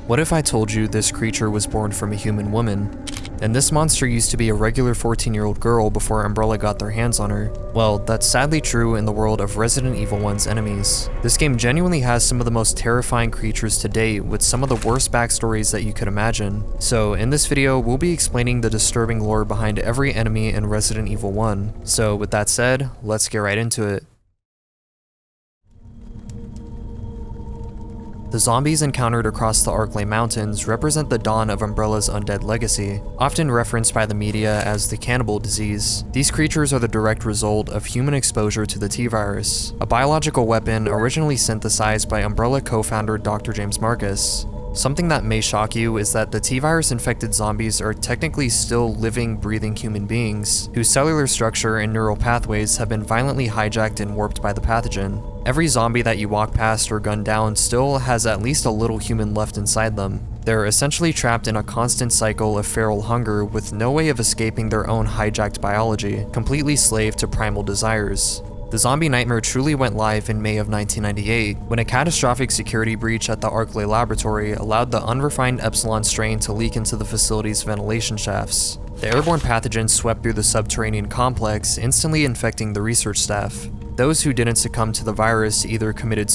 What if I told you this creature was born from a human woman? And this monster used to be a regular 14-year-old girl before Umbrella got their hands on her. Well, that's sadly true in the world of Resident Evil 1's enemies. This game genuinely has some of the most terrifying creatures to date, with some of the worst backstories that you could imagine. So in this video, we'll be explaining the disturbing lore behind every enemy in Resident Evil 1. So with that said, let's get right into it. The zombies encountered across the Arklay Mountains represent the dawn of Umbrella's undead legacy, often referenced by the media as the cannibal disease. These creatures are the direct result of human exposure to the T-virus, a biological weapon originally synthesized by Umbrella co-founder Dr. James Marcus. Something that may shock you is that the T-virus infected zombies are technically still living, breathing human beings, whose cellular structure and neural pathways have been violently hijacked and warped by the pathogen. Every zombie that you walk past or gun down still has at least a little human left inside them. They're essentially trapped in a constant cycle of feral hunger with no way of escaping their own hijacked biology, completely slave to primal desires. The zombie nightmare truly went live in May of 1998, when a catastrophic security breach at the Arklay laboratory allowed the unrefined Epsilon strain to leak into the facility's ventilation shafts. The airborne pathogen swept through the subterranean complex, instantly infecting the research staff. Those who didn't succumb to the virus either committed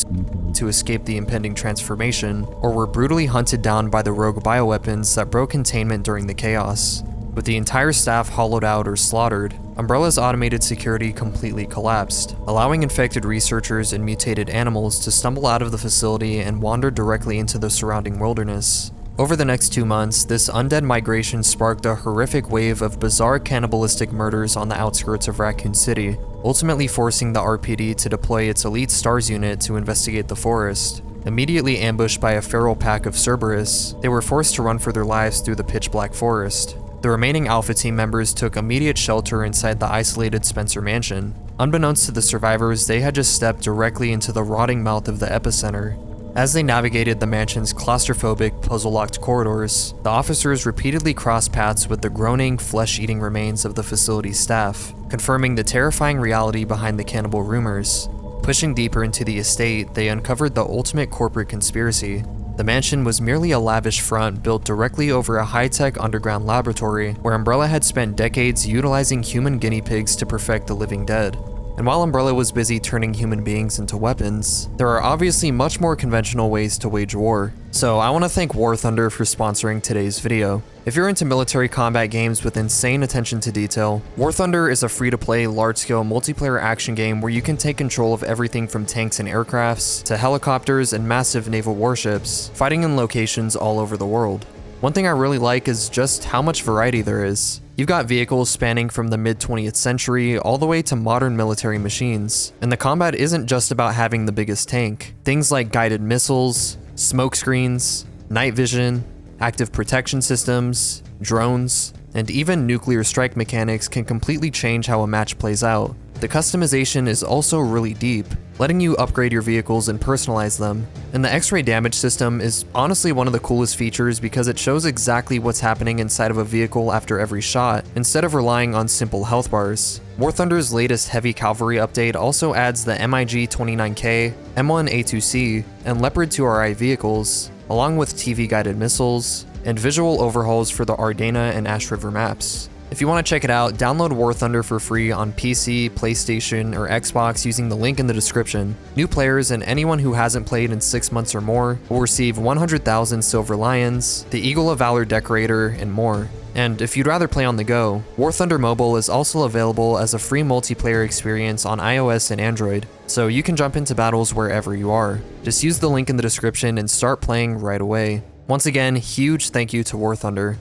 to escape the impending transformation, or were brutally hunted down by the rogue bioweapons that broke containment during the chaos. With the entire staff hollowed out or slaughtered, Umbrella's automated security completely collapsed, allowing infected researchers and mutated animals to stumble out of the facility and wander directly into the surrounding wilderness. Over the next 2 months, this undead migration sparked a horrific wave of bizarre cannibalistic murders on the outskirts of Raccoon City, ultimately forcing the RPD to deploy its elite STARS unit to investigate the forest. Immediately ambushed by a feral pack of Cerberus, they were forced to run for their lives through the pitch-black forest. The remaining Alpha Team members took immediate shelter inside the isolated Spencer mansion. Unbeknownst to the survivors, they had just stepped directly into the rotting mouth of the epicenter. As they navigated the mansion's claustrophobic, puzzle-locked corridors, the officers repeatedly crossed paths with the groaning, flesh-eating remains of the facility's staff, confirming the terrifying reality behind the cannibal rumors. Pushing deeper into the estate, they uncovered the ultimate corporate conspiracy. The mansion was merely a lavish front built directly over a high-tech underground laboratory where Umbrella had spent decades utilizing human guinea pigs to perfect the living dead. And while Umbrella was busy turning human beings into weapons, there are obviously much more conventional ways to wage war. So I want to thank War Thunder for sponsoring today's video. If you're into military combat games with insane attention to detail, War Thunder is a free-to-play, large-scale multiplayer action game where you can take control of everything from tanks and aircrafts to helicopters and massive naval warships, fighting in locations all over the world. One thing I really like is just how much variety there is. You've got vehicles spanning from the mid-20th century all the way to modern military machines, and the combat isn't just about having the biggest tank. Things like guided missiles, smoke screens, night vision, active protection systems, drones, and even nuclear strike mechanics can completely change how a match plays out. The customization is also really deep, letting you upgrade your vehicles and personalize them. And the X-ray damage system is honestly one of the coolest features because it shows exactly what's happening inside of a vehicle after every shot, instead of relying on simple health bars. War Thunder's latest heavy cavalry update also adds the MiG-29K, M1A2C, and Leopard 2RI vehicles, along with TV-guided missiles, and visual overhauls for the Ardena and Ash River maps. If you want to check it out, download War Thunder for free on PC, PlayStation, or Xbox using the link in the description. New players and anyone who hasn't played in 6 months or more will receive 100,000 Silver Lions, the Eagle of Valor Decorator, and more. And if you'd rather play on the go, War Thunder Mobile is also available as a free multiplayer experience on iOS and Android, so you can jump into battles wherever you are. Just use the link in the description and start playing right away. Once again, huge thank you to War Thunder.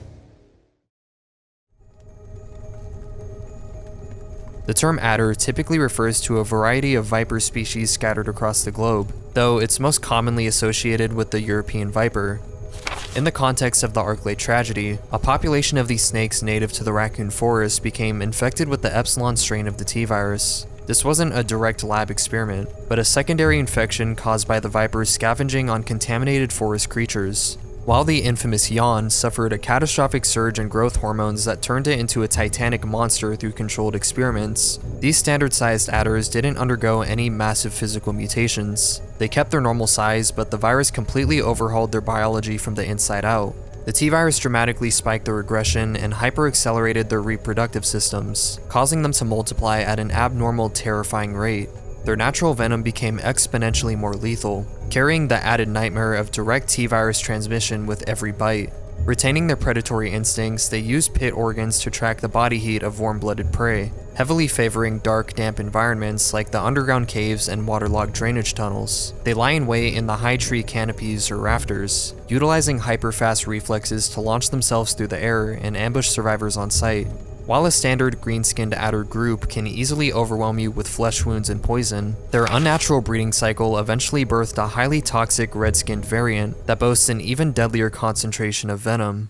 The term adder typically refers to a variety of viper species scattered across the globe, though it's most commonly associated with the European viper. In the context of the Arklay tragedy, a population of these snakes native to the Raccoon Forest became infected with the Epsilon strain of the T-virus. This wasn't a direct lab experiment, but a secondary infection caused by the vipers scavenging on contaminated forest creatures. While the infamous Yawn suffered a catastrophic surge in growth hormones that turned it into a titanic monster through controlled experiments, these standard-sized adders didn't undergo any massive physical mutations. They kept their normal size, but the virus completely overhauled their biology from the inside out. The T-virus dramatically spiked their aggression and hyper-accelerated their reproductive systems, causing them to multiply at an abnormal, terrifying rate. Their natural venom became exponentially more lethal, carrying the added nightmare of direct T-virus transmission with every bite. Retaining their predatory instincts, they used pit organs to track the body heat of warm-blooded prey, heavily favoring dark, damp environments like the underground caves and waterlogged drainage tunnels. They lie in wait in the high tree canopies or rafters, utilizing hyper-fast reflexes to launch themselves through the air and ambush survivors on sight. While a standard green-skinned adder group can easily overwhelm you with flesh wounds and poison, their unnatural breeding cycle eventually birthed a highly toxic red-skinned variant that boasts an even deadlier concentration of venom.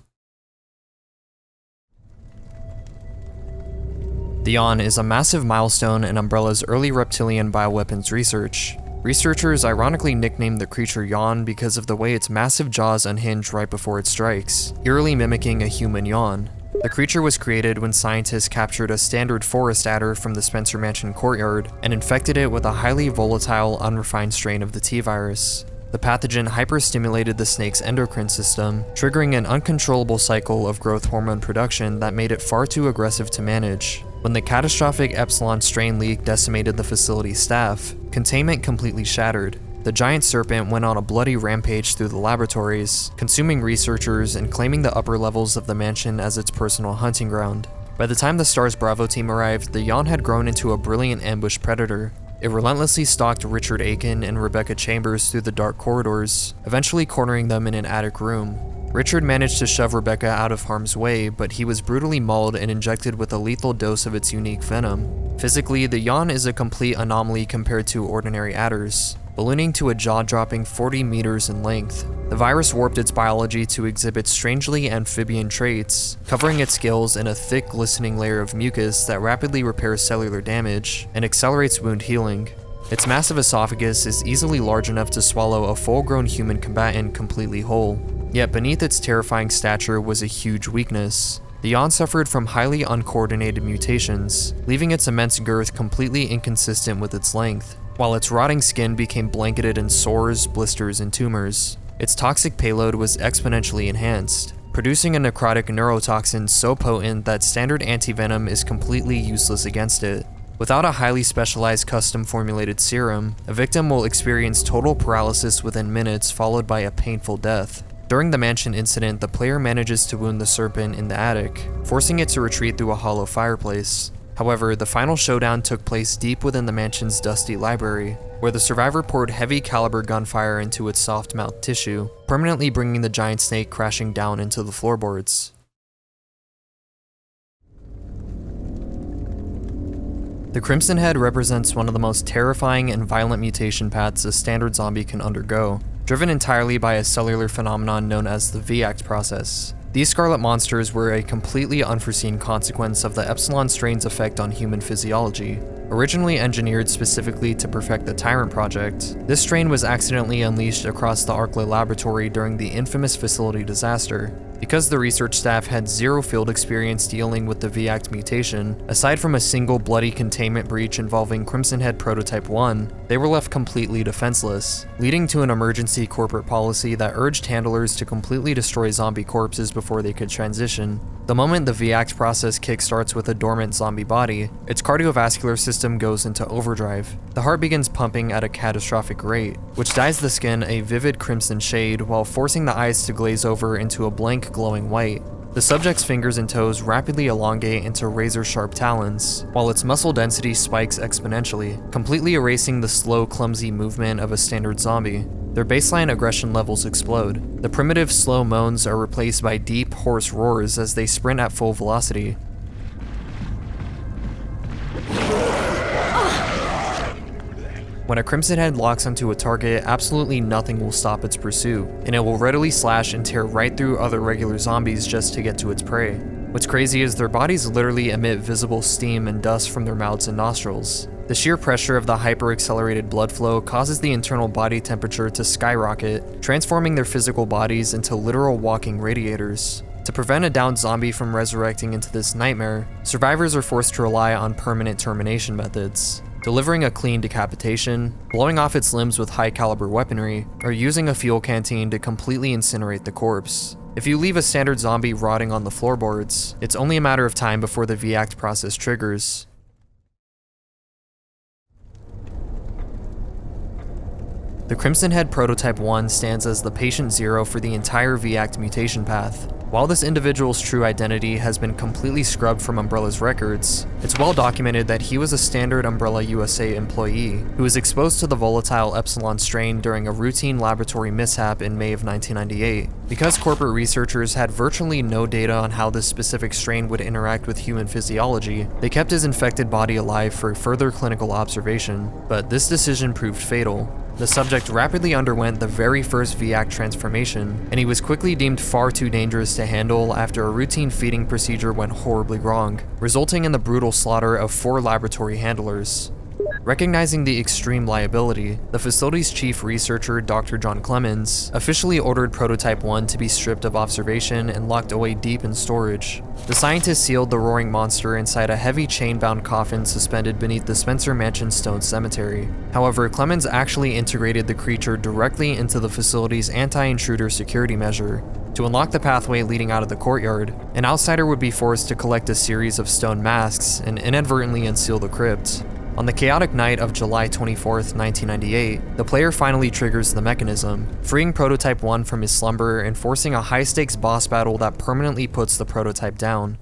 The Yawn is a massive milestone in Umbrella's early reptilian bioweapons research. Researchers ironically nicknamed the creature Yawn because of the way its massive jaws unhinge right before it strikes, eerily mimicking a human yawn. The creature was created when scientists captured a standard forest adder from the Spencer Mansion courtyard and infected it with a highly volatile, unrefined strain of the T-virus. The pathogen hyperstimulated the snake's endocrine system, triggering an uncontrollable cycle of growth hormone production that made it far too aggressive to manage. When the catastrophic Epsilon strain leak decimated the facility's staff, containment completely shattered. The giant serpent went on a bloody rampage through the laboratories, consuming researchers and claiming the upper levels of the mansion as its personal hunting ground. By the time the STARS Bravo team arrived, the Yawn had grown into a brilliant ambush predator. It relentlessly stalked Richard Aiken and Rebecca Chambers through the dark corridors, eventually cornering them in an attic room. Richard managed to shove Rebecca out of harm's way, but he was brutally mauled and injected with a lethal dose of its unique venom. Physically, the Yawn is a complete anomaly compared to ordinary adders, ballooning to a jaw-dropping 40 meters in length. The virus warped its biology to exhibit strangely amphibian traits, covering its gills in a thick, glistening layer of mucus that rapidly repairs cellular damage and accelerates wound healing. Its massive esophagus is easily large enough to swallow a full-grown human combatant completely whole. Yet beneath its terrifying stature was a huge weakness. The Yawn suffered from highly uncoordinated mutations, leaving its immense girth completely inconsistent with its length, while its rotting skin became blanketed in sores, blisters, and tumors. Its toxic payload was exponentially enhanced, producing a necrotic neurotoxin so potent that standard antivenom is completely useless against it. Without a highly specialized custom-formulated serum, a victim will experience total paralysis within minutes, followed by a painful death. During the mansion incident, the player manages to wound the serpent in the attic, forcing it to retreat through a hollow fireplace. However, the final showdown took place deep within the mansion's dusty library, where the survivor poured heavy caliber gunfire into its soft-mouthed tissue, permanently bringing the giant snake crashing down into the floorboards. The Crimson Head represents one of the most terrifying and violent mutation paths a standard zombie can undergo, driven entirely by a cellular phenomenon known as the VACT process. These scarlet monsters were a completely unforeseen consequence of the Epsilon strain's effect on human physiology. Originally engineered specifically to perfect the Tyrant project, this strain was accidentally unleashed across the Arclay laboratory during the infamous facility disaster. Because the research staff had zero field experience dealing with the VACT mutation, aside from a single bloody containment breach involving Crimson Head Prototype 1, they were left completely defenseless, leading to an emergency corporate policy that urged handlers to completely destroy zombie corpses before they could transition. The moment the VACT process kickstarts with a dormant zombie body, its cardiovascular system goes into overdrive. The heart begins pumping at a catastrophic rate, which dyes the skin a vivid crimson shade while forcing the eyes to glaze over into a blank glowing white. The subject's fingers and toes rapidly elongate into razor-sharp talons, while its muscle density spikes exponentially, completely erasing the slow, clumsy movement of a standard zombie. Their baseline aggression levels explode. The primitive, slow moans are replaced by deep, hoarse roars as they sprint at full velocity. When a Crimson Head locks onto a target, absolutely nothing will stop its pursuit, and it will readily slash and tear right through other regular zombies just to get to its prey. What's crazy is their bodies literally emit visible steam and dust from their mouths and nostrils. The sheer pressure of the hyper-accelerated blood flow causes the internal body temperature to skyrocket, transforming their physical bodies into literal walking radiators. To prevent a downed zombie from resurrecting into this nightmare, survivors are forced to rely on permanent termination methods, delivering a clean decapitation, blowing off its limbs with high-caliber weaponry, or using a fuel canteen to completely incinerate the corpse. If you leave a standard zombie rotting on the floorboards, it's only a matter of time before the V-Act process triggers. The Crimson Head Prototype 1 stands as the patient zero for the entire V-Act mutation path. While this individual's true identity has been completely scrubbed from Umbrella's records, it's well documented that he was a standard Umbrella USA employee who was exposed to the volatile Epsilon strain during a routine laboratory mishap in May of 1998. Because corporate researchers had virtually no data on how this specific strain would interact with human physiology, they kept his infected body alive for further clinical observation, but this decision proved fatal. The subject rapidly underwent the very first V-Act transformation, and he was quickly deemed far too dangerous to handle after a routine feeding procedure went horribly wrong, resulting in the brutal slaughter of 4 laboratory handlers. Recognizing the extreme liability, the facility's chief researcher, Dr. John Clemens, officially ordered Prototype 1 to be stripped of observation and locked away deep in storage. The scientists sealed the roaring monster inside a heavy chain-bound coffin suspended beneath the Spencer Mansion Stone Cemetery. However, Clemens actually integrated the creature directly into the facility's anti-intruder security measure. To unlock the pathway leading out of the courtyard, an outsider would be forced to collect a series of stone masks and inadvertently unseal the crypt. On the chaotic night of July 24th, 1998, the player finally triggers the mechanism, freeing Prototype 1 from his slumber and forcing a high-stakes boss battle that permanently puts the prototype down.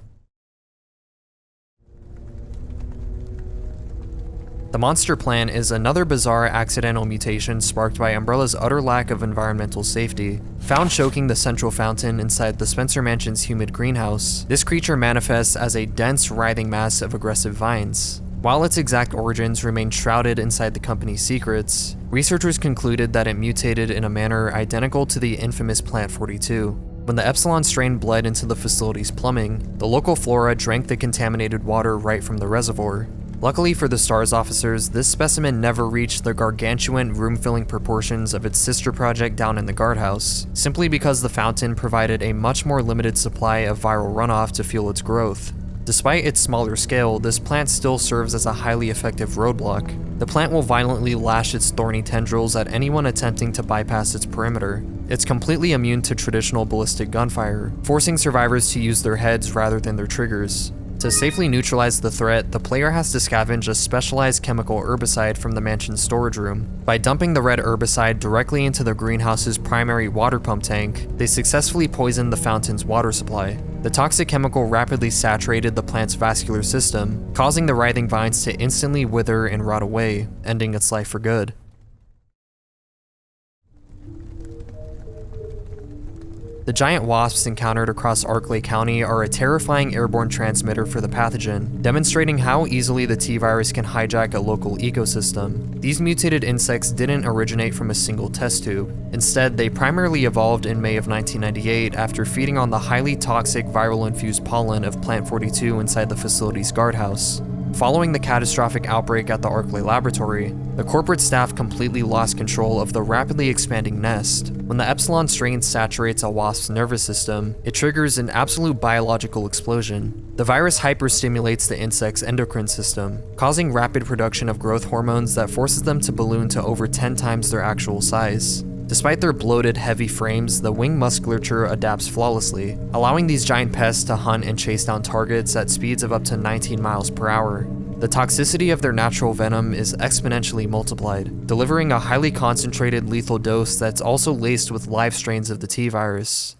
The monster plant is another bizarre accidental mutation sparked by Umbrella's utter lack of environmental safety. Found choking the central fountain inside the Spencer Mansion's humid greenhouse, this creature manifests as a dense, writhing mass of aggressive vines. While its exact origins remain shrouded inside the company's secrets, researchers concluded that it mutated in a manner identical to the infamous Plant 42. When the Epsilon strain bled into the facility's plumbing, the local flora drank the contaminated water right from the reservoir. Luckily for the STARS officers, this specimen never reached the gargantuan room-filling proportions of its sister project down in the guardhouse, simply because the fountain provided a much more limited supply of viral runoff to fuel its growth. Despite its smaller scale, this plant still serves as a highly effective roadblock. The plant will violently lash its thorny tendrils at anyone attempting to bypass its perimeter. It's completely immune to traditional ballistic gunfire, forcing survivors to use their heads rather than their triggers. To safely neutralize the threat, the player has to scavenge a specialized chemical herbicide from the mansion's storage room. By dumping the red herbicide directly into the greenhouse's primary water pump tank, they successfully poisoned the fountain's water supply. The toxic chemical rapidly saturated the plant's vascular system, causing the writhing vines to instantly wither and rot away, ending its life for good. The giant wasps encountered across Arklay County are a terrifying airborne transmitter for the pathogen, demonstrating how easily the T-virus can hijack a local ecosystem. These mutated insects didn't originate from a single test tube. Instead, they primarily evolved in May of 1998 after feeding on the highly toxic viral-infused pollen of Plant 42 inside the facility's guardhouse. Following the catastrophic outbreak at the Arklay laboratory, the corporate staff completely lost control of the rapidly expanding nest. When the Epsilon strain saturates a wasp's nervous system, it triggers an absolute biological explosion. The virus hyperstimulates the insect's endocrine system, causing rapid production of growth hormones that forces them to balloon to over 10 times their actual size. Despite their bloated, heavy frames, the wing musculature adapts flawlessly, allowing these giant pests to hunt and chase down targets at speeds of up to 19 miles per hour. The toxicity of their natural venom is exponentially multiplied, delivering a highly concentrated lethal dose that's also laced with live strains of the T-virus.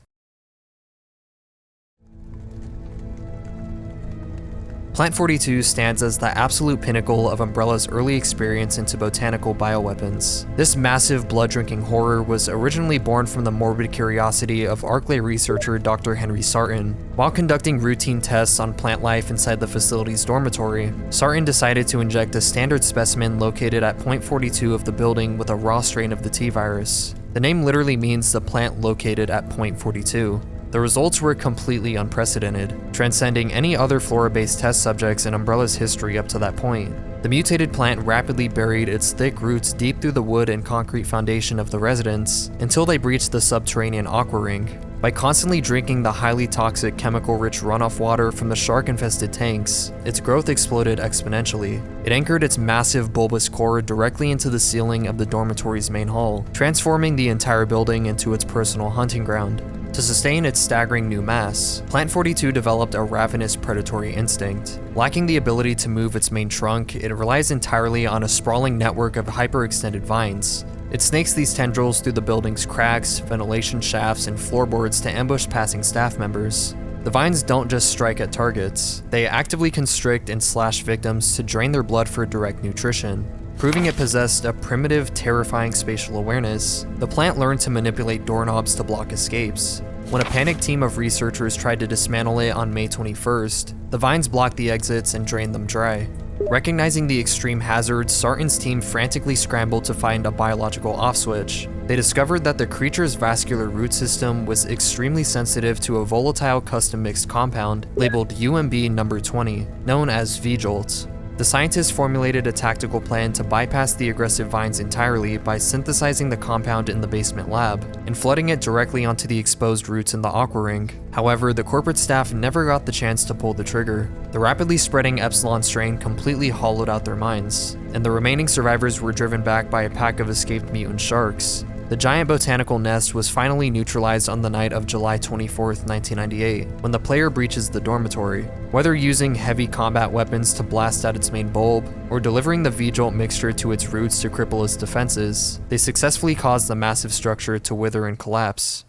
Plant 42 stands as the absolute pinnacle of Umbrella's early experience into botanical bioweapons. This massive blood-drinking horror was originally born from the morbid curiosity of Arklay researcher Dr. Henry Sarton. While conducting routine tests on plant life inside the facility's dormitory, Sarton decided to inject a standard specimen located at point 42 of the building with a raw strain of the T-virus. The name literally means the plant located at point 42. The results were completely unprecedented, transcending any other flora-based test subjects in Umbrella's history up to that point. The mutated plant rapidly buried its thick roots deep through the wood and concrete foundation of the residence until they breached the subterranean aqua ring. By constantly drinking the highly toxic chemical-rich runoff water from the shark-infested tanks, its growth exploded exponentially. It anchored its massive bulbous core directly into the ceiling of the dormitory's main hall, transforming the entire building into its personal hunting ground. To sustain its staggering new mass, Plant 42 developed a ravenous predatory instinct. Lacking the ability to move its main trunk, it relies entirely on a sprawling network of hyperextended vines. It snakes these tendrils through the building's cracks, ventilation shafts, and floorboards to ambush passing staff members. The vines don't just strike at targets, they actively constrict and slash victims to drain their blood for direct nutrition. Proving it possessed a primitive, terrifying spatial awareness, the plant learned to manipulate doorknobs to block escapes. When a panicked team of researchers tried to dismantle it on May 21st, the vines blocked the exits and drained them dry. Recognizing the extreme hazard, Sarton's team frantically scrambled to find a biological off-switch. They discovered that the creature's vascular root system was extremely sensitive to a volatile custom-mixed compound labeled UMB number 20, known as V-Jolt. The scientists formulated a tactical plan to bypass the aggressive vines entirely by synthesizing the compound in the basement lab and flooding it directly onto the exposed roots in the aqua ring. However, the corporate staff never got the chance to pull the trigger. The rapidly spreading Epsilon strain completely hollowed out their minds, and the remaining survivors were driven back by a pack of escaped mutant sharks. The giant botanical nest was finally neutralized on the night of July 24, 1998, when the player breaches the dormitory. Whether using heavy combat weapons to blast out its main bulb, or delivering the V-Jolt mixture to its roots to cripple its defenses, they successfully caused the massive structure to wither and collapse.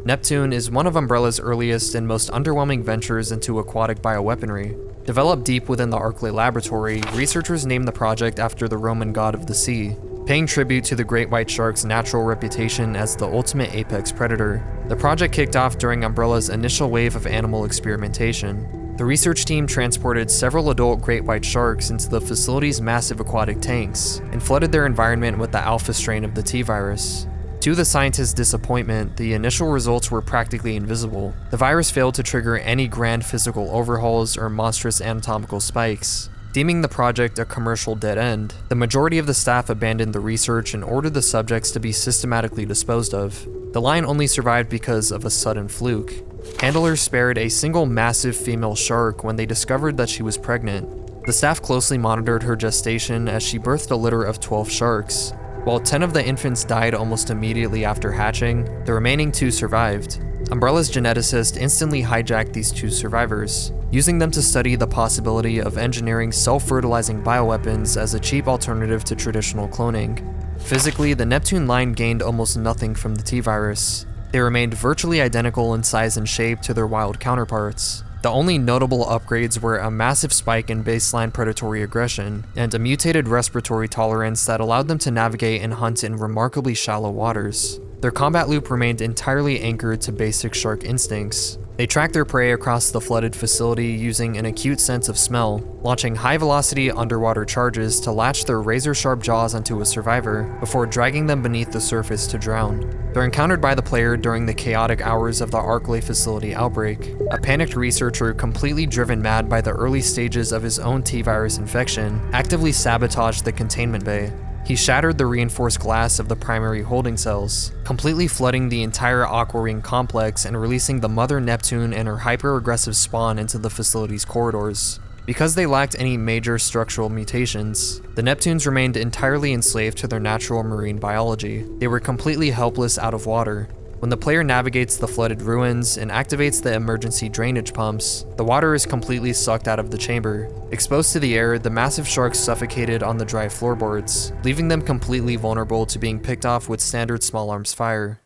Neptune is one of Umbrella's earliest and most underwhelming ventures into aquatic bioweaponry. Developed deep within the Arklay laboratory, researchers named the project after the Roman god of the sea, paying tribute to the great white shark's natural reputation as the ultimate apex predator. The project kicked off during Umbrella's initial wave of animal experimentation. The research team transported several adult great white sharks into the facility's massive aquatic tanks and flooded their environment with the alpha strain of the T-virus. To the scientists' disappointment, the initial results were practically invisible. The virus failed to trigger any grand physical overhauls or monstrous anatomical spikes. Deeming the project a commercial dead end, the majority of the staff abandoned the research and ordered the subjects to be systematically disposed of. The line only survived because of a sudden fluke. Handlers spared a single massive female shark when they discovered that she was pregnant. The staff closely monitored her gestation as she birthed a litter of 12 sharks. While 10 of the infants died almost immediately after hatching, the remaining 2 survived. Umbrella's geneticist instantly hijacked these 2 survivors, using them to study the possibility of engineering self-fertilizing bioweapons as a cheap alternative to traditional cloning. Physically, the Neptune line gained almost nothing from the T-virus. They remained virtually identical in size and shape to their wild counterparts. The only notable upgrades were a massive spike in baseline predatory aggression, and a mutated respiratory tolerance that allowed them to navigate and hunt in remarkably shallow waters. Their combat loop remained entirely anchored to basic shark instincts. They tracked their prey across the flooded facility using an acute sense of smell, launching high-velocity underwater charges to latch their razor-sharp jaws onto a survivor before dragging them beneath the surface to drown. They're encountered by the player during the chaotic hours of the Arklay facility outbreak. A panicked researcher, completely driven mad by the early stages of his own T-virus infection, actively sabotaged the containment bay. He shattered the reinforced glass of the primary holding cells, completely flooding the entire aqua ring complex and releasing the mother Neptune and her hyper-aggressive spawn into the facility's corridors. Because they lacked any major structural mutations, the Neptunes remained entirely enslaved to their natural marine biology. They were completely helpless out of water. When the player navigates the flooded ruins and activates the emergency drainage pumps, the water is completely sucked out of the chamber. Exposed to the air, the massive sharks suffocated on the dry floorboards, leaving them completely vulnerable to being picked off with standard small arms fire.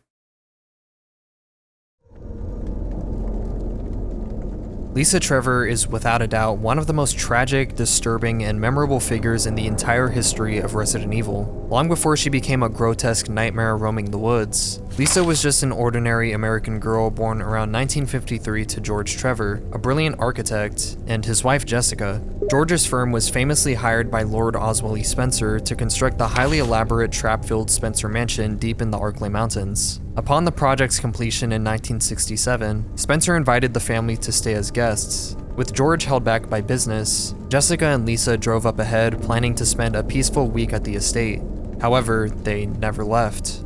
Lisa Trevor is without a doubt one of the most tragic, disturbing, and memorable figures in the entire history of Resident Evil. Long before she became a grotesque nightmare roaming the woods, Lisa was just an ordinary American girl born around 1953 to George Trevor, a brilliant architect, and his wife Jessica. George's firm was famously hired by Lord Oswell E. Spencer to construct the highly elaborate trap-filled Spencer Mansion deep in the Arklay Mountains. Upon the project's completion in 1967, Spencer invited the family to stay as guests. With George held back by business, Jessica and Lisa drove up ahead, planning to spend a peaceful week at the estate. However, they never left.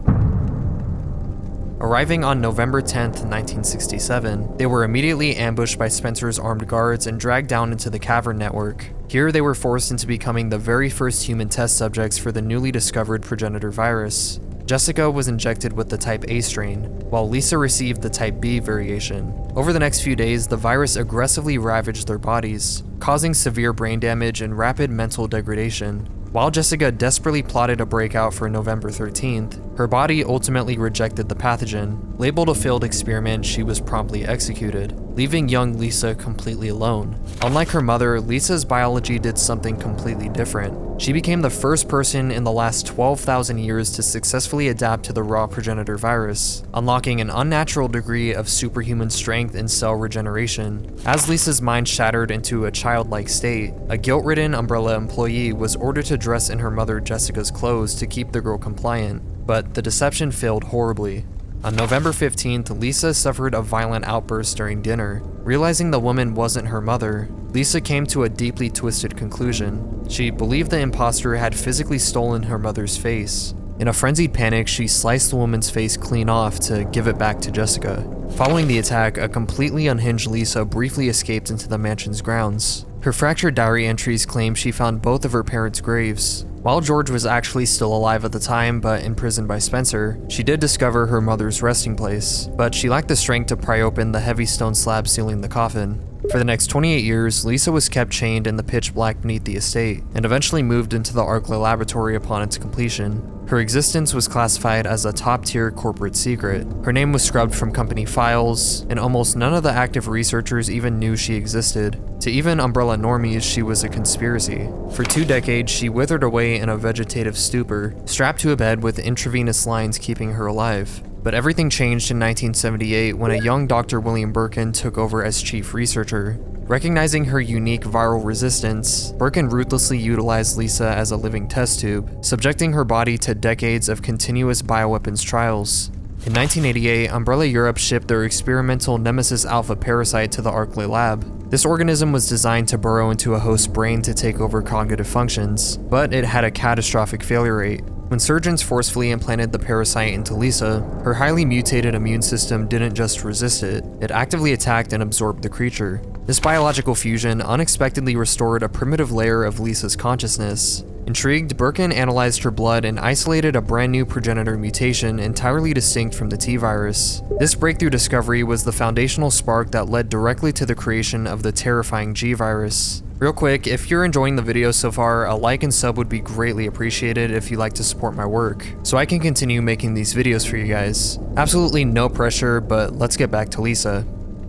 Arriving on November 10, 1967, they were immediately ambushed by Spencer's armed guards and dragged down into the cavern network. Here they were forced into becoming the very first human test subjects for the newly discovered progenitor virus. Jessica was injected with the type A strain, while Lisa received the type B variation. Over the next few days, the virus aggressively ravaged their bodies, causing severe brain damage and rapid mental degradation. While Jessica desperately plotted a breakout for November 13th, her body ultimately rejected the pathogen. Labeled a failed experiment, she was promptly executed, leaving young Lisa completely alone. Unlike her mother, Lisa's biology did something completely different. She became the first person in the last 12,000 years to successfully adapt to the raw progenitor virus, unlocking an unnatural degree of superhuman strength and cell regeneration. As Lisa's mind shattered into a childlike state, a guilt-ridden Umbrella employee was ordered to dress in her mother Jessica's clothes to keep the girl compliant, but the deception failed horribly. On November 15th, Lisa suffered a violent outburst during dinner. Realizing the woman wasn't her mother, Lisa came to a deeply twisted conclusion. She believed the imposter had physically stolen her mother's face. In a frenzied panic, she sliced the woman's face clean off to give it back to Jessica. Following the attack, a completely unhinged Lisa briefly escaped into the mansion's grounds. Her fractured diary entries claim she found both of her parents' graves. While George was actually still alive at the time but imprisoned by Spencer, she did discover her mother's resting place, but she lacked the strength to pry open the heavy stone slab sealing the coffin. For the next 28 years, Lisa was kept chained in the pitch black beneath the estate, and eventually moved into the Arklay laboratory upon its completion. Her existence was classified as a top-tier corporate secret. Her name was scrubbed from company files, and almost none of the active researchers even knew she existed. To even Umbrella normies, she was a conspiracy. For 2 decades, she withered away in a vegetative stupor, strapped to a bed with intravenous lines keeping her alive. But everything changed in 1978 when a young Dr. William Birkin took over as chief researcher. Recognizing her unique viral resistance, Birkin ruthlessly utilized Lisa as a living test tube, subjecting her body to decades of continuous bioweapons trials. In 1988, Umbrella Europe shipped their experimental Nemesis Alpha parasite to the Arklay lab. This organism was designed to burrow into a host's brain to take over cognitive functions, but it had a catastrophic failure rate. When surgeons forcefully implanted the parasite into Lisa, her highly mutated immune system didn't just resist it, it actively attacked and absorbed the creature. This biological fusion unexpectedly restored a primitive layer of Lisa's consciousness. Intrigued, Birkin analyzed her blood and isolated a brand new progenitor mutation entirely distinct from the T-virus. This breakthrough discovery was the foundational spark that led directly to the creation of the terrifying G-virus. Real quick, if you're enjoying the video so far, a like and sub would be greatly appreciated if you'd like to support my work, so I can continue making these videos for you guys. Absolutely no pressure, but let's get back to Lisa.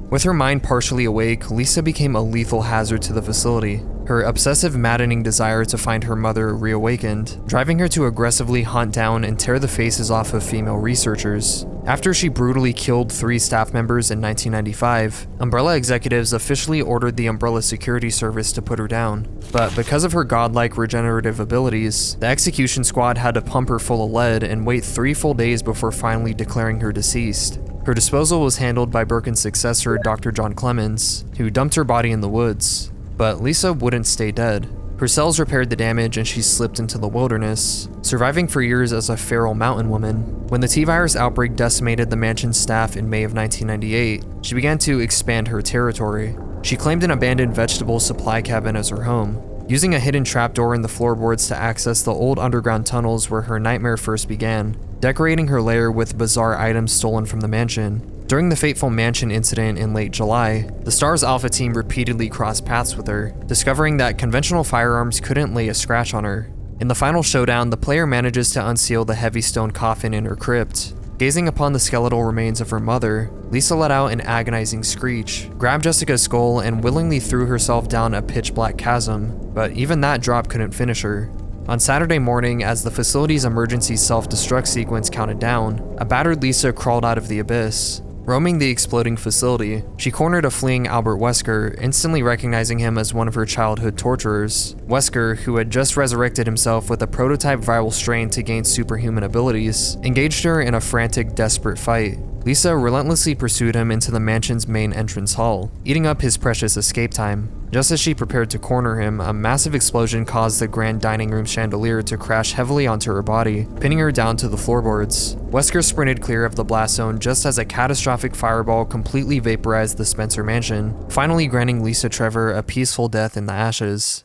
With her mind partially awake, Lisa became a lethal hazard to the facility. Her obsessive, maddening desire to find her mother reawakened, driving her to aggressively hunt down and tear the faces off of female researchers. After she brutally killed 3 staff members in 1995, Umbrella executives officially ordered the Umbrella Security Service to put her down. But because of her godlike regenerative abilities, the execution squad had to pump her full of lead and wait 3 full days before finally declaring her deceased. Her disposal was handled by Birkin's successor, Dr. John Clemens, who dumped her body in the woods. But Lisa wouldn't stay dead. Her cells repaired the damage and she slipped into the wilderness, surviving for years as a feral mountain woman. When the T-virus outbreak decimated the mansion's staff in May of 1998, she began to expand her territory. She claimed an abandoned vegetable supply cabin as her home, using a hidden trapdoor in the floorboards to access the old underground tunnels where her nightmare first began, decorating her lair with bizarre items stolen from the mansion. During the fateful mansion incident in late July, the STARS Alpha team repeatedly crossed paths with her, discovering that conventional firearms couldn't lay a scratch on her. In the final showdown, the player manages to unseal the heavy stone coffin in her crypt. Gazing upon the skeletal remains of her mother, Lisa let out an agonizing screech, grabbed Jessica's skull, and willingly threw herself down a pitch-black chasm, but even that drop couldn't finish her. On Saturday morning, as the facility's emergency self-destruct sequence counted down, a battered Lisa crawled out of the abyss. Roaming the exploding facility, she cornered a fleeing Albert Wesker, instantly recognizing him as one of her childhood torturers. Wesker, who had just resurrected himself with a prototype viral strain to gain superhuman abilities, engaged her in a frantic, desperate fight. Lisa relentlessly pursued him into the mansion's main entrance hall, eating up his precious escape time. Just as she prepared to corner him, a massive explosion caused the grand dining room chandelier to crash heavily onto her body, pinning her down to the floorboards. Wesker sprinted clear of the blast zone just as a catastrophic fireball completely vaporized the Spencer mansion, finally granting Lisa Trevor a peaceful death in the ashes.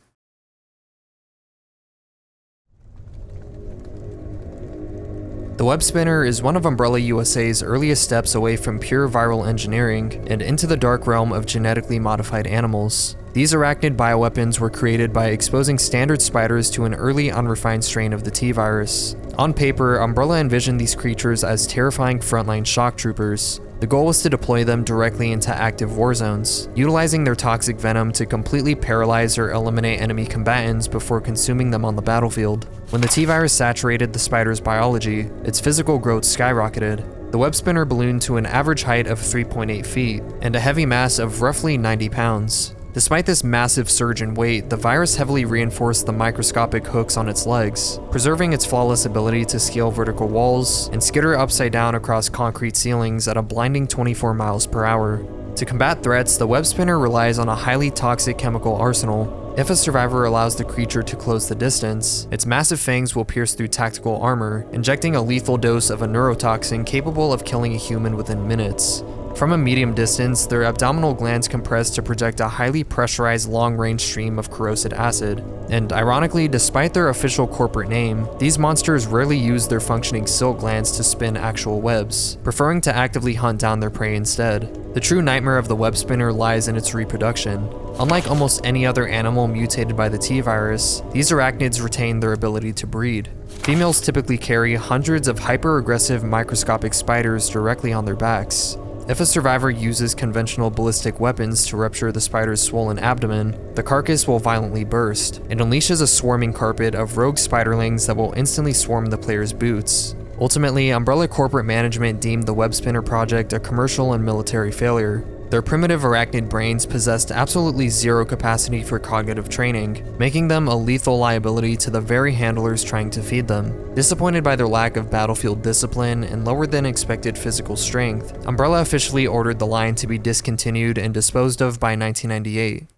The web spinner is one of Umbrella USA's earliest steps away from pure viral engineering and into the dark realm of genetically modified animals. These arachnid bioweapons were created by exposing standard spiders to an early unrefined strain of the T-virus. On paper, Umbrella envisioned these creatures as terrifying frontline shock troopers. The goal was to deploy them directly into active war zones, utilizing their toxic venom to completely paralyze or eliminate enemy combatants before consuming them on the battlefield. When the T-virus saturated the spider's biology, its physical growth skyrocketed. The web spinner ballooned to an average height of 3.8 feet and a heavy mass of roughly 90 pounds. Despite this massive surge in weight, the virus heavily reinforced the microscopic hooks on its legs, preserving its flawless ability to scale vertical walls and skitter upside down across concrete ceilings at a blinding 24 miles per hour. To combat threats, the web spinner relies on a highly toxic chemical arsenal. If a survivor allows the creature to close the distance, its massive fangs will pierce through tactical armor, injecting a lethal dose of a neurotoxin capable of killing a human within minutes. From a medium distance, their abdominal glands compress to project a highly pressurized long-range stream of corrosive acid. And ironically, despite their official corporate name, these monsters rarely use their functioning silk glands to spin actual webs, preferring to actively hunt down their prey instead. The true nightmare of the web spinner lies in its reproduction. Unlike almost any other animal mutated by the T-virus, these arachnids retain their ability to breed. Females typically carry hundreds of hyper-aggressive microscopic spiders directly on their backs. If a survivor uses conventional ballistic weapons to rupture the spider's swollen abdomen, the carcass will violently burst and unleashes a swarming carpet of rogue spiderlings that will instantly swarm the player's boots. Ultimately, Umbrella corporate management deemed the web spinner project a commercial and military failure. Their primitive arachnid brains possessed absolutely zero capacity for cognitive training, making them a lethal liability to the very handlers trying to feed them. Disappointed by their lack of battlefield discipline and lower than expected physical strength, Umbrella officially ordered the line to be discontinued and disposed of by 1998.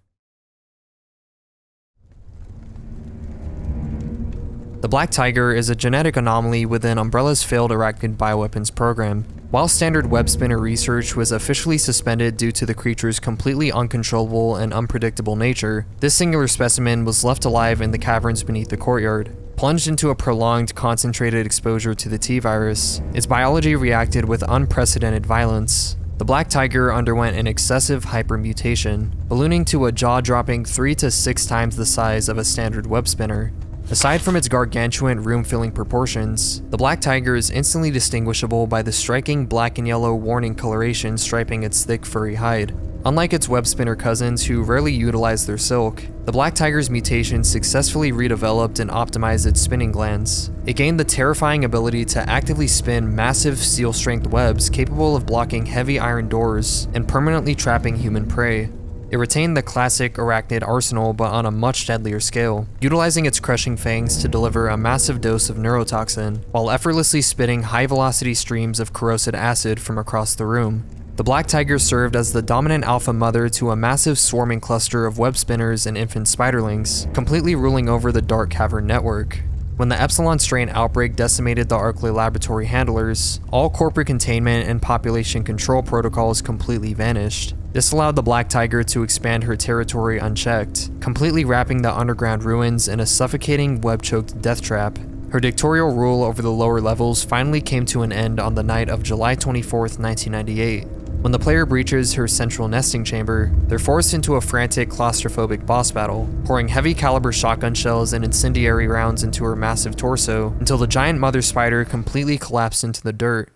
The Black Tiger is a genetic anomaly within Umbrella's failed arachnid bioweapons program. While standard web spinner research was officially suspended due to the creature's completely uncontrollable and unpredictable nature, this singular specimen was left alive in the caverns beneath the courtyard. Plunged into a prolonged, concentrated exposure to the T-virus, its biology reacted with unprecedented violence. The Black Tiger underwent an excessive hypermutation, ballooning to a jaw-dropping 3 to 6 times the size of a standard web spinner. Aside from its gargantuan room-filling proportions, the Black Tiger is instantly distinguishable by the striking black and yellow warning coloration striping its thick furry hide. Unlike its web spinner cousins who rarely utilize their silk, the Black Tiger's mutation successfully redeveloped and optimized its spinning glands. It gained the terrifying ability to actively spin massive steel-strength webs capable of blocking heavy iron doors and permanently trapping human prey. It retained the classic arachnid arsenal but on a much deadlier scale, utilizing its crushing fangs to deliver a massive dose of neurotoxin, while effortlessly spitting high-velocity streams of corrosive acid from across the room. The Black Tiger served as the dominant alpha mother to a massive swarming cluster of web spinners and infant spiderlings, completely ruling over the dark cavern network. When the Epsilon strain outbreak decimated the Arklay laboratory handlers, all corporate containment and population control protocols completely vanished. This allowed the Black Tiger to expand her territory unchecked, completely wrapping the underground ruins in a suffocating web-choked death trap. Her dictatorial rule over the lower levels finally came to an end on the night of July 24, 1998. When the player breaches her central nesting chamber, they're forced into a frantic, claustrophobic boss battle, pouring heavy caliber shotgun shells and incendiary rounds into her massive torso until the giant mother spider completely collapsed into the dirt.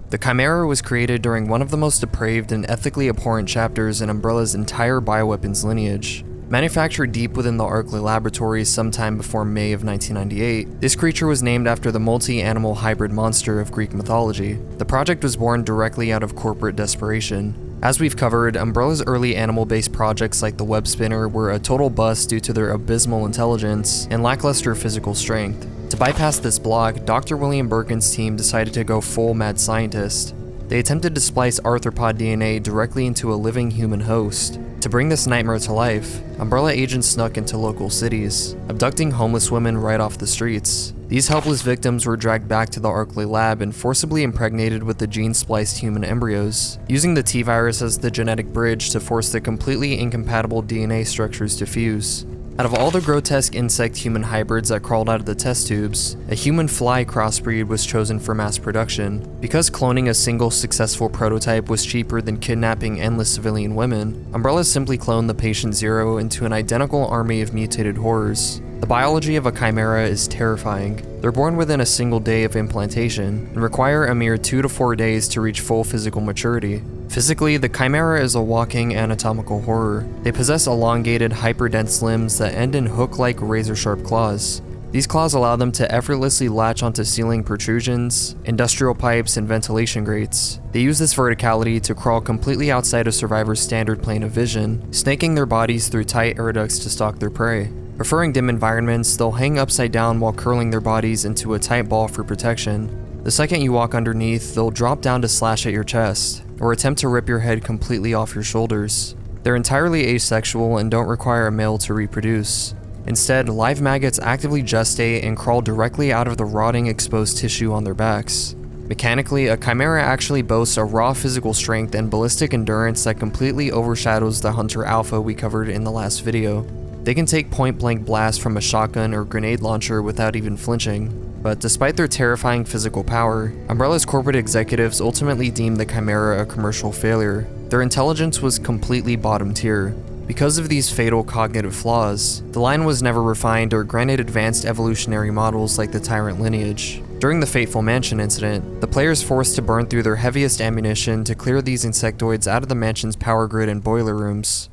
The Chimera was created during one of the most depraved and ethically abhorrent chapters in Umbrella's entire bioweapons lineage. Manufactured deep within the Arklay laboratories sometime before May of 1998, this creature was named after the multi-animal hybrid monster of Greek mythology. The project was born directly out of corporate desperation. As we've covered, Umbrella's early animal-based projects like the web spinner were a total bust due to their abysmal intelligence and lackluster physical strength. To bypass this block, Dr. William Birkin's team decided to go full mad scientist. They attempted to splice arthropod DNA directly into a living human host. To bring this nightmare to life, Umbrella agents snuck into local cities, abducting homeless women right off the streets. These helpless victims were dragged back to the Arklay lab and forcibly impregnated with the gene-spliced human embryos, using the T-virus as the genetic bridge to force the completely incompatible DNA structures to fuse. Out of all the grotesque insect-human hybrids that crawled out of the test tubes, a human fly crossbreed was chosen for mass production. Because cloning a single successful prototype was cheaper than kidnapping endless civilian women, Umbrella simply cloned the patient zero into an identical army of mutated horrors. The biology of a chimera is terrifying. They're born within a single day of implantation, and require a mere 2 to 4 days to reach full physical maturity. Physically, the chimera is a walking anatomical horror. They possess elongated, hyperdense limbs that end in hook-like razor-sharp claws. These claws allow them to effortlessly latch onto ceiling protrusions, industrial pipes, and ventilation grates. They use this verticality to crawl completely outside a survivor's standard plane of vision, snaking their bodies through tight air ducts to stalk their prey. Preferring dim environments, they'll hang upside down while curling their bodies into a tight ball for protection. The second you walk underneath, they'll drop down to slash at your chest, or attempt to rip your head completely off your shoulders. They're entirely asexual and don't require a male to reproduce. Instead, live maggots actively gestate and crawl directly out of the rotting exposed tissue on their backs. Mechanically, a chimera actually boasts a raw physical strength and ballistic endurance that completely overshadows the Hunter Alpha we covered in the last video. They can take point-blank blasts from a shotgun or grenade launcher without even flinching. But despite their terrifying physical power, Umbrella's corporate executives ultimately deemed the Chimera a commercial failure. Their intelligence was completely bottom tier. Because of these fatal cognitive flaws, the line was never refined or granted advanced evolutionary models like the Tyrant lineage. During the fateful mansion incident, the players forced to burn through their heaviest ammunition to clear these insectoids out of the mansion's power grid and boiler rooms.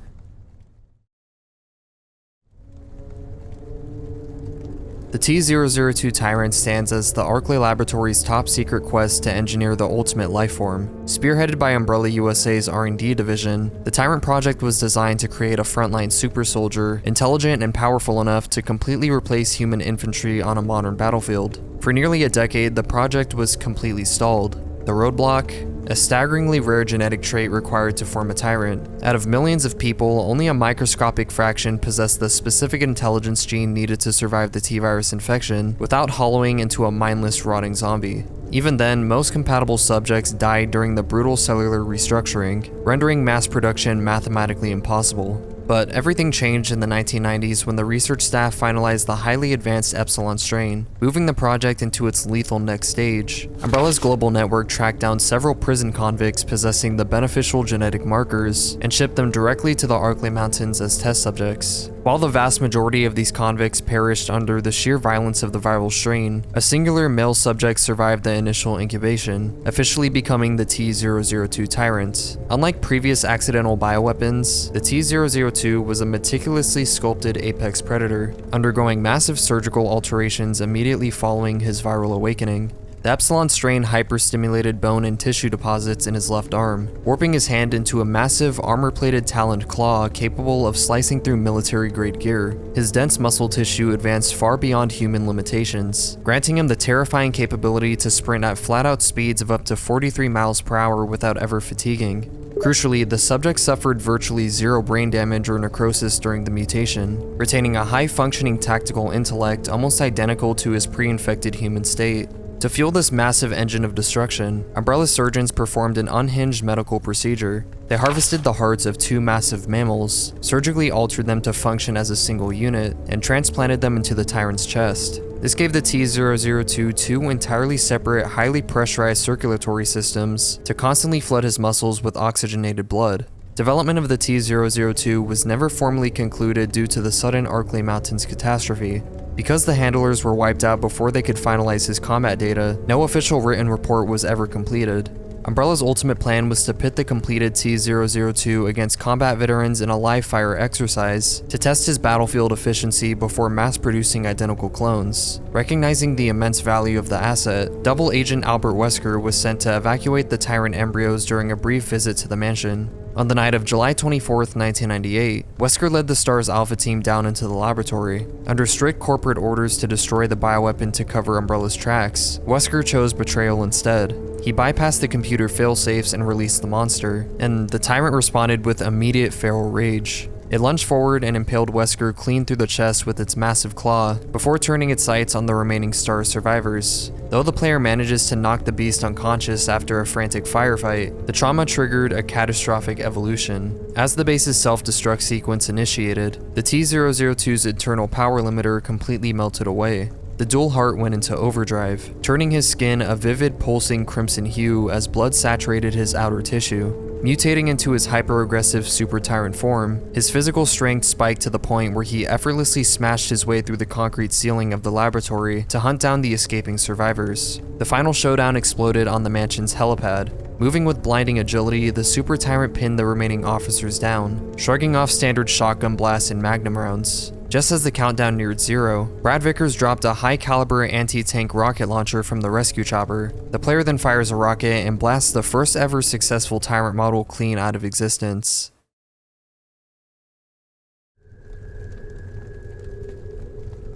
The T-002 Tyrant stands as the Arklay Laboratories' top-secret quest to engineer the ultimate lifeform. Spearheaded by Umbrella USA's R&D division, the Tyrant project was designed to create a frontline super soldier, intelligent and powerful enough to completely replace human infantry on a modern battlefield. For nearly a decade, the project was completely stalled. The roadblock? A staggeringly rare genetic trait required to form a Tyrant. Out of millions of people, only a microscopic fraction possessed the specific intelligence gene needed to survive the T-virus infection without hollowing into a mindless, rotting zombie. Even then, most compatible subjects died during the brutal cellular restructuring, rendering mass production mathematically impossible. But everything changed in the 1990s when the research staff finalized the highly advanced Epsilon strain, moving the project into its lethal next stage. Umbrella's global network tracked down several prison convicts possessing the beneficial genetic markers and shipped them directly to the Arklay Mountains as test subjects. While the vast majority of these convicts perished under the sheer violence of the viral strain, a singular male subject survived the initial incubation, officially becoming the T-002 Tyrant. Unlike previous accidental bioweapons, the T-002 was a meticulously sculpted apex predator, undergoing massive surgical alterations immediately following his viral awakening. The Epsilon strain hyperstimulated bone and tissue deposits in his left arm, warping his hand into a massive armor-plated taloned claw capable of slicing through military-grade gear. His dense muscle tissue advanced far beyond human limitations, granting him the terrifying capability to sprint at flat-out speeds of up to 43 miles per hour without ever fatiguing. Crucially, the subject suffered virtually zero brain damage or necrosis during the mutation, retaining a high-functioning tactical intellect almost identical to his pre-infected human state. To fuel this massive engine of destruction, Umbrella surgeons performed an unhinged medical procedure. They harvested the hearts of 2 massive mammals, surgically altered them to function as a single unit, and transplanted them into the Tyrant's chest. This gave the T-002 2 entirely separate, highly pressurized circulatory systems to constantly flood his muscles with oxygenated blood. Development of the T-002 was never formally concluded due to the sudden Arklay Mountains catastrophe. Because the handlers were wiped out before they could finalize his combat data, no official written report was ever completed. Umbrella's ultimate plan was to pit the completed T-002 against combat veterans in a live-fire exercise to test his battlefield efficiency before mass-producing identical clones. Recognizing the immense value of the asset, Double Agent Albert Wesker was sent to evacuate the Tyrant embryos during a brief visit to the mansion. On the night of July 24, 1998, Wesker led the STARS Alpha team down into the laboratory. Under strict corporate orders to destroy the bioweapon to cover Umbrella's tracks, Wesker chose betrayal instead. He bypassed the computer failsafes and released the monster, and the Tyrant responded with immediate feral rage. It lunged forward and impaled Wesker clean through the chest with its massive claw, before turning its sights on the remaining STARS survivors. Though the player manages to knock the beast unconscious after a frantic firefight, the trauma triggered a catastrophic evolution. As the base's self-destruct sequence initiated, the T-002's internal power limiter completely melted away. The dual heart went into overdrive, turning his skin a vivid pulsing crimson hue as blood saturated his outer tissue. Mutating into his hyper-aggressive Super Tyrant form, his physical strength spiked to the point where he effortlessly smashed his way through the concrete ceiling of the laboratory to hunt down the escaping survivors. The final showdown exploded on the mansion's helipad. Moving with blinding agility, the Super Tyrant pinned the remaining officers down, shrugging off standard shotgun blasts and magnum rounds. Just as the countdown neared zero, Brad Vickers dropped a high-caliber anti-tank rocket launcher from the rescue chopper. The player then fires a rocket and blasts the first ever successful Tyrant model clean out of existence.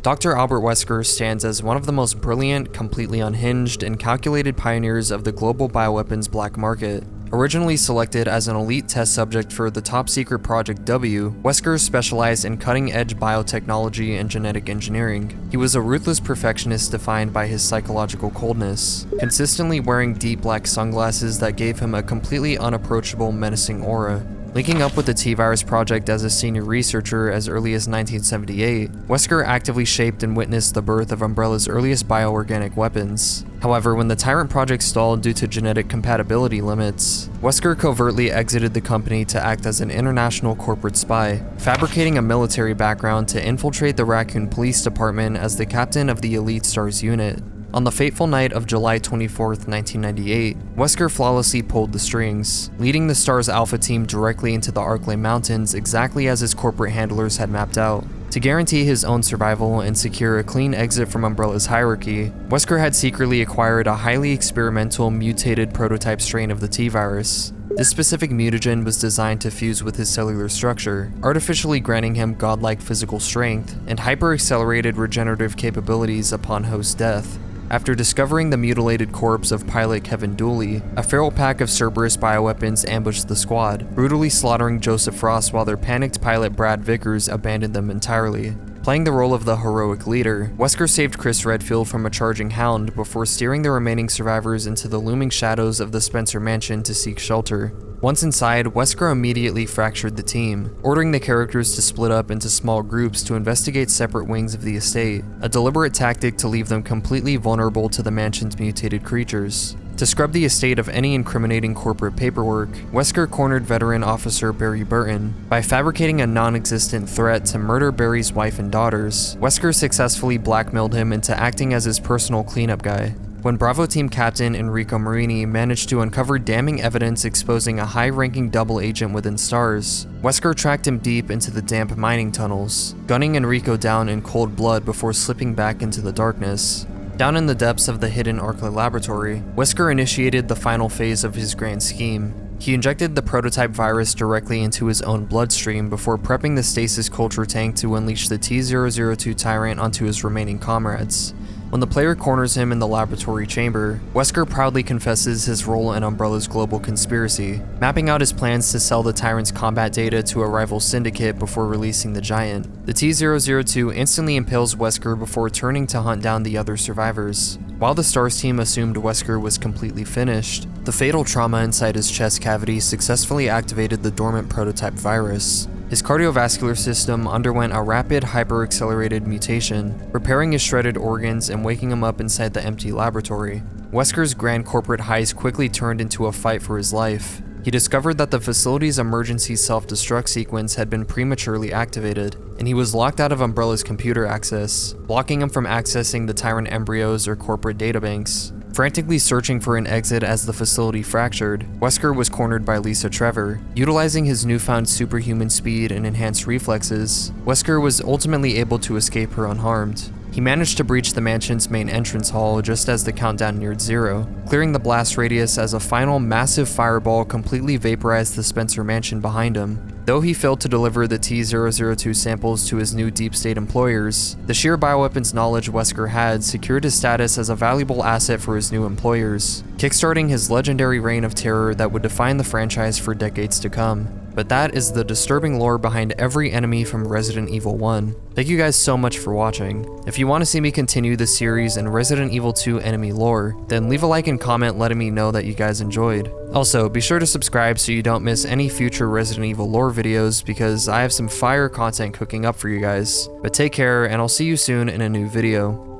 Dr. Albert Wesker stands as one of the most brilliant, completely unhinged, and calculated pioneers of the global bioweapons black market. Originally selected as an elite test subject for the top-secret Project W, Wesker specialized in cutting-edge biotechnology and genetic engineering. He was a ruthless perfectionist defined by his psychological coldness, consistently wearing deep black sunglasses that gave him a completely unapproachable, menacing aura. Linking up with the T-Virus project as a senior researcher as early as 1978, Wesker actively shaped and witnessed the birth of Umbrella's earliest bioorganic weapons. However, when the Tyrant project stalled due to genetic compatibility limits, Wesker covertly exited the company to act as an international corporate spy, fabricating a military background to infiltrate the Raccoon Police Department as the captain of the Elite STARS unit. On the fateful night of July 24, 1998, Wesker flawlessly pulled the strings, leading the STARS Alpha team directly into the Arklay Mountains exactly as his corporate handlers had mapped out. To guarantee his own survival and secure a clean exit from Umbrella's hierarchy, Wesker had secretly acquired a highly experimental mutated prototype strain of the T-Virus. This specific mutagen was designed to fuse with his cellular structure, artificially granting him godlike physical strength and hyper-accelerated regenerative capabilities upon host death. After discovering the mutilated corpse of pilot Kevin Dooley, a feral pack of Cerberus bioweapons ambushed the squad, brutally slaughtering Joseph Frost while their panicked pilot Brad Vickers abandoned them entirely. Playing the role of the heroic leader, Wesker saved Chris Redfield from a charging hound before steering the remaining survivors into the looming shadows of the Spencer mansion to seek shelter. Once inside, Wesker immediately fractured the team, ordering the characters to split up into small groups to investigate separate wings of the estate, a deliberate tactic to leave them completely vulnerable to the mansion's mutated creatures. To scrub the estate of any incriminating corporate paperwork, Wesker cornered veteran officer Barry Burton. By fabricating a non-existent threat to murder Barry's wife and daughters, Wesker successfully blackmailed him into acting as his personal cleanup guy. When Bravo Team Captain Enrico Marini managed to uncover damning evidence exposing a high-ranking double agent within STARS, Wesker tracked him deep into the damp mining tunnels, gunning Enrico down in cold blood before slipping back into the darkness. Down in the depths of the hidden Arklay laboratory, Wesker initiated the final phase of his grand scheme. He injected the prototype virus directly into his own bloodstream before prepping the stasis culture tank to unleash the T-002 Tyrant onto his remaining comrades. When the player corners him in the laboratory chamber, Wesker proudly confesses his role in Umbrella's global conspiracy, mapping out his plans to sell the Tyrant's combat data to a rival syndicate before releasing the Giant. The T-002 instantly impales Wesker before turning to hunt down the other survivors. While the STARS team assumed Wesker was completely finished, the fatal trauma inside his chest cavity successfully activated the dormant prototype virus. His cardiovascular system underwent a rapid hyper-accelerated mutation, repairing his shredded organs and waking him up inside the empty laboratory. Wesker's grand corporate heist quickly turned into a fight for his life. He discovered that the facility's emergency self-destruct sequence had been prematurely activated, and he was locked out of Umbrella's computer access, blocking him from accessing the Tyrant embryos or corporate databanks. Frantically searching for an exit as the facility fractured, Wesker was cornered by Trevor. Utilizing his newfound superhuman speed and enhanced reflexes, Wesker was ultimately able to escape her unharmed. He managed to breach the mansion's main entrance hall just as the countdown neared 0, clearing the blast radius as a final massive fireball completely vaporized the Spencer mansion behind him. Though he failed to deliver the T-002 samples to his new deep state employers, the sheer bioweapons knowledge Wesker had secured his status as a valuable asset for his new employers, kickstarting his legendary reign of terror that would define the franchise for decades to come. But that is the disturbing lore behind every enemy from Resident Evil 1. Thank you guys so much for watching. If you want to see me continue this series and Resident Evil 2 enemy lore, then leave a like and comment letting me know that you guys enjoyed. Also, be sure to subscribe so you don't miss any future Resident Evil lore videos because I have some fire content cooking up for you guys. But take care, and I'll see you soon in a new video.